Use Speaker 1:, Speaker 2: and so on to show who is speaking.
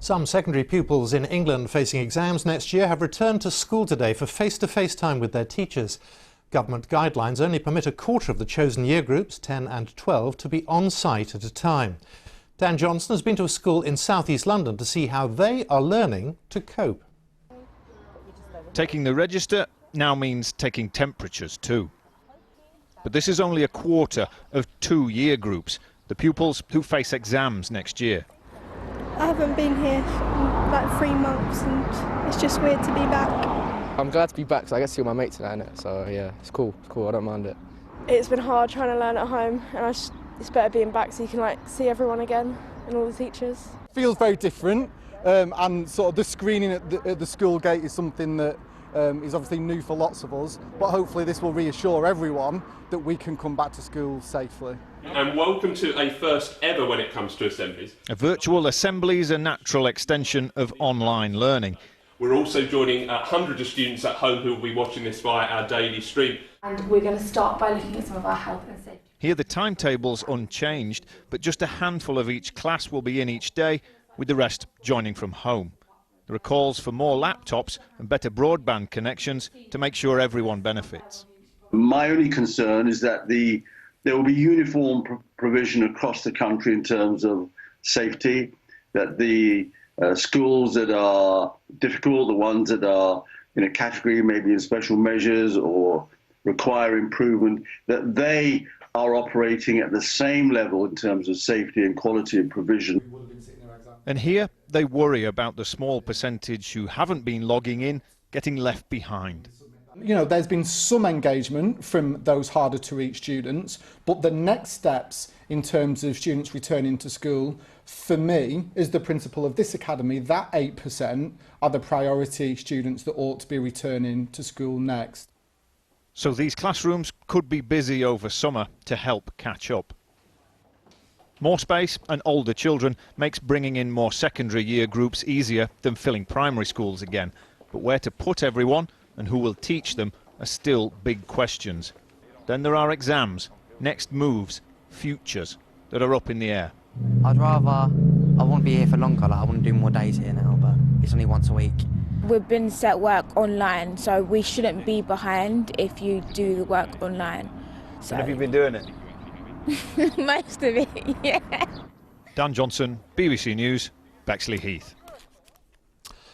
Speaker 1: Some secondary pupils in England facing exams next year have returned to school today for face-to-face time with their teachers. Government guidelines only permit a quarter of the chosen year groups, 10 and 12, to be on site at a time. Dan Johnson has been to a school in south-east London to see how they are learning to cope.
Speaker 2: Taking the register now means taking temperatures too. But this is only a quarter of 2 year groups, the pupils who face exams next year.
Speaker 3: I haven't been here for like 3 months and it's just weird to be back.
Speaker 4: I'm glad to be back because I get to see all my mates today, innit? So yeah, it's cool, I don't mind it.
Speaker 3: It's been hard trying to learn at home and it's better being back so you can like see everyone again and all the teachers.
Speaker 5: Feels very different and sort of the screening at the school gate is something that is obviously new for lots of us, but hopefully this will reassure everyone that we can come back to school safely.
Speaker 6: And welcome to a first ever when it comes to assemblies.
Speaker 2: A virtual assembly is a natural extension of online learning.
Speaker 6: We're also joining hundreds of students at home who will be watching this via our daily stream.
Speaker 7: And we're going to start by looking at some of our health and safety.
Speaker 2: Here the timetable's unchanged, but just a handful of each class will be in each day, with the rest joining from home. There are calls for more laptops and better broadband connections to make sure everyone benefits.
Speaker 8: My only concern is that there will be uniform provision across the country in terms of safety, that the schools that are difficult, the ones that are in a category maybe in special measures or require improvement, that they are operating at the same level in terms of safety and quality of provision.
Speaker 2: And here they worry about the small percentage who haven't been logging in getting left behind.
Speaker 5: You know, there's been some engagement from those harder to reach students, but the next steps in terms of students returning to school, for me, is the principle of this academy, that 8% are the priority students that ought to be returning to school next.
Speaker 2: So these classrooms could be busy over summer to help catch up. More space and older children makes bringing in more secondary year groups easier than filling primary schools again. But where to put everyone and who will teach them are still big questions. Then there are exams, next moves, futures that are up in the air.
Speaker 9: I won't be here for longer, I want to do more days here now, but it's only once a week.
Speaker 10: We've been set work online, so we shouldn't be behind if you do the work online. So.
Speaker 2: And have you been doing it?
Speaker 10: Most of it, yeah.
Speaker 2: Dan Johnson, BBC News, Bexley Heath.